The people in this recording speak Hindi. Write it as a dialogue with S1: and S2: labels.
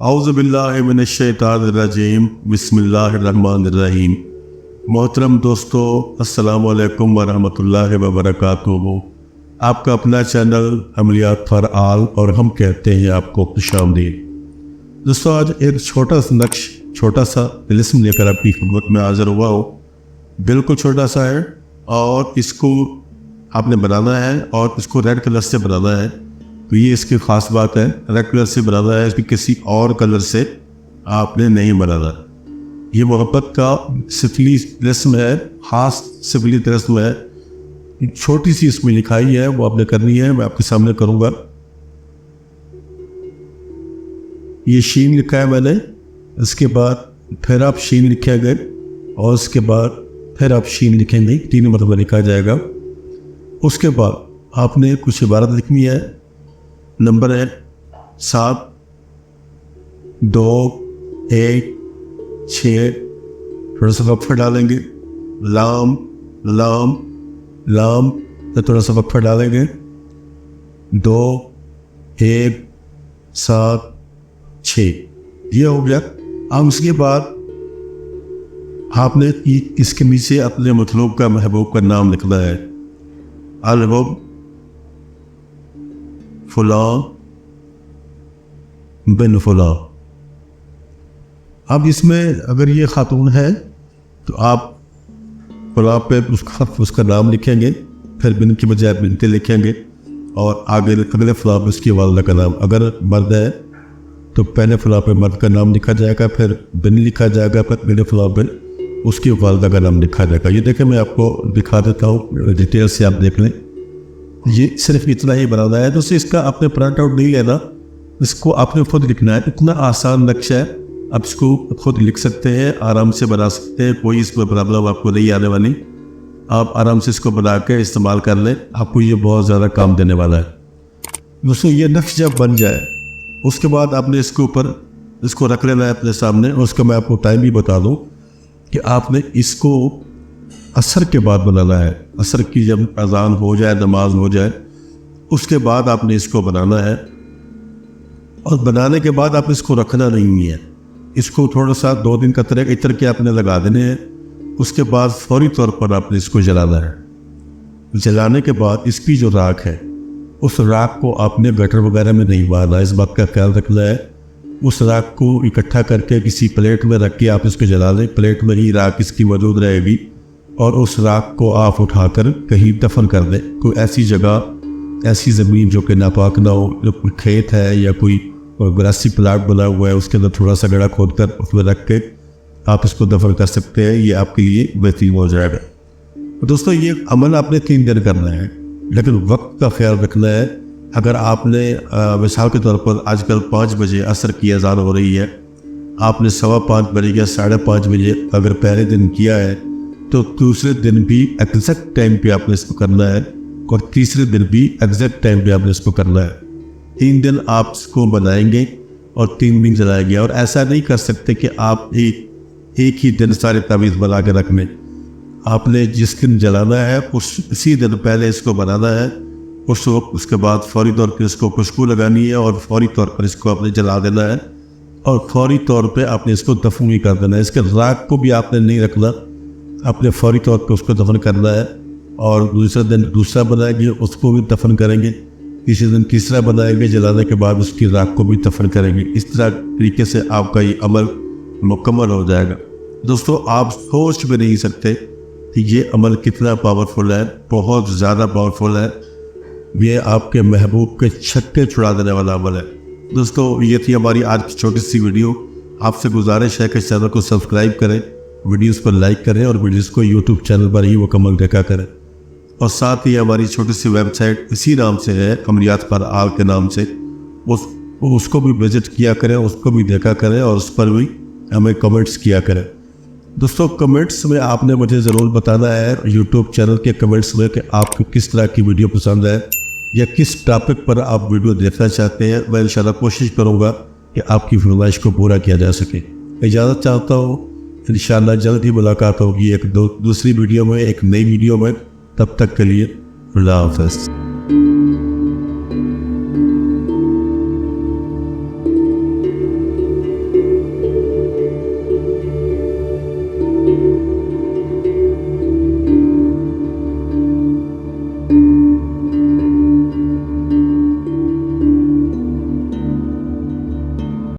S1: औज़ुबिल्लाहिमिनश्शैतानिर्रजीम बिस्मिल्लाहिर्रहमानिर्रहीम। मोहतरम दोस्तों, अस्सलामु अलैकुम वरहमतुल्लाहि वबरकातुहू। आपका अपना चैनल अमलियात फॉर ऑल और हम कहते हैं आपको खुशामदीद। दोस्तों, आज एक छोटा सा तिलिस्म लेकर आपकी खिदमत में हाज़िर हुआ हूँ। बिल्कुल छोटा सा है और इसको आपने बनाना है और इसको रेड कलर से बनाना है। तो ये इसकी ख़ास बात है, रेड कलर से बनाना है, इसकी किसी और कलर से आपने नहीं बनाना। ये मोहब्बत का सिफली रस्म है, ख़ास सिफली रस्म है। छोटी सी इसमें लिखाई है, वो आपने करनी है। मैं आपके सामने करूँगा। ये शीन लिखा है मैंने, इसके बाद फिर आप शीन लिखेंगे और उसके बाद फिर आप शीन लिखेंगे, 3 मरतबा लिखा जाएगा। उसके बाद आपने कुछ इबारत लिखनी है। नंबर है 7, 2, 1, 6, थोड़ा सा वक्फा डालेंगे। लाम लाम लाम तो थोड़ा सा वक्फा डालेंगे। 2, 1, 7, 6, ये हो गया। अब उसके बाद आपने इसके नीचे अपने मतलूब का महबूब का नाम लिखना है। अलहब फुला बिन फुला। अब इसमें अगर ये खातून है तो आप फुला पे उसका नाम लिखेंगे, फिर बिन की बजाय बिनते लिखेंगे और आगे अगले फुला पे उसकी वालदा का नाम। अगर मर्द है तो पहले फुला पे मर्द का नाम लिखा जाएगा, फिर बिन लिखा जाएगा, फिर अगले फुला पे उसकी वालदा का नाम लिखा जाएगा। ये देखें, मैं आपको दिखा देता हूँ, डिटेल से आप देख लें। ये सिर्फ इतना ही बनाना है, तो इसका आपने प्रिंट आउट नहीं लेना, इसको आपने खुद लिखना है। इतना आसान नक्शा है, आप इसको खुद लिख सकते हैं, आराम से बना सकते हैं, कोई इसमें प्रॉब्लम आपको नहीं आने वाली। आप आराम से इसको बना के इस्तेमाल कर लें, आपको ये बहुत ज़्यादा काम देने वाला है। दोस्तों, ये नक्श जब बन जाए उसके बाद आपने इसके ऊपर इसको रख लेना है अपने सामने। और उसका मैं आपको टाइम भी बता दूँ कि आपने इसको असर के बाद बनाना है। असर की जब अजान हो जाए, नमाज हो जाए, उसके बाद आपने इसको बनाना है। और बनाने के बाद आपने इसको रखना नहीं है, इसको थोड़ा सा 2 दिन का इतर के आपने लगा देने हैं। उसके बाद फौरी तौर पर आपने इसको जलाना है। जलाने के बाद इसकी जो राख है, उस राख को आपने गटर वगैरह में नहीं मारना, इस बात का ख्याल रखना है। उस राख को इकट्ठा करके किसी प्लेट में रख के आप इसको जला दें। प्लेट में ही राख इसकी मौजूद रहेगी और उस राख को आप उठाकर कहीं दफन कर दें। कोई ऐसी जगह, ऐसी ज़मीन जो कि नापाक ना हो, जो कोई खेत है या कोई विरासती प्लाट बना हुआ है, उसके अंदर थोड़ा सा गड्ढा खोद कर उसमें रख के आप इसको दफन कर सकते हैं। ये आपके लिए बेहतरीन हो जाएगा। दोस्तों, ये अमल आपने 3 दिन करना है, लेकिन वक्त का ख्याल रखना है। अगर आपने मिसाल के तौर पर आजकल 5 बजे असर की अज़ान हो रही है, आपने 5:15 बजे या 5:30 बजे अगर पहले दिन किया है तो दूसरे दिन भी एग्जैक्ट टाइम पे आपने इसको करना है और तीसरे दिन भी एग्जैक्ट टाइम पे आपने इसको करना है। 3 दिन आप इसको बनाएंगे और 3 दिन जलाएंगे। और ऐसा नहीं कर सकते कि आप एक ही दिन सारे तावीज़ बना के रख लें। आपने जिस दिन जलाना है उसी दिन पहले इसको बनाना है। उस वक्त उसके बाद फौरी तौर पर इसको खुशबू लगानी है और फौरी तौर पर इसको आपने जला देना है और फौरी तौर पे आपने इसको दफन भी कर देना है। इसके राख को भी आपने नहीं रखना, आपने फौरी तौर पे उसको दफन करना है। और दूसरे दिन दूसरा बनाएंगे, उसको भी दफन करेंगे। तीसरे दिन तीसरा बनाएंगे, जलाने के बाद उसकी राख को भी दफन करेंगे। इस तरह तरीके से आपका ये अमल मुकम्मल हो जाएगा। दोस्तों, आप सोच भी नहीं सकते कि ये अमल कितना पावरफुल है, बहुत ज़्यादा पावरफुल है। ये आपके महबूब के छक्के छुड़ा देने वाला अमल है। दोस्तों, ये थी हमारी आज की छोटी सी वीडियो। आपसे गुजारिश है कि चैनल को सब्सक्राइब करें, वीडियोस पर लाइक करें और वीडियोस को यूट्यूब चैनल पर ही मुकम्मल देखा करें। और साथ ही हमारी छोटी सी वेबसाइट इसी नाम से है, अमलियात फॉर ऑल के नाम से, उसको भी विजिट किया करें, उसको भी देखा करें और उस पर भी हमें कमेंट्स किया करें। दोस्तों, कमेंट्स में आपने मुझे ज़रूर बताना है यूट्यूब चैनल के कमेंट्स में कि आपको किस तरह की वीडियो पसंद है या किस टॉपिक पर आप वीडियो देखना चाहते हैं। मैं इंशाल्लाह कोशिश करूँगा कि आपकी फरमाइश को पूरा किया जा सके। इजाज़त चाहता हूँ, इंशाल्लाह जल्द ही मुलाकात होगी एक दूसरी वीडियो में, एक नई वीडियो में। तब तक के लिए अल्लाह हाफ़िज़।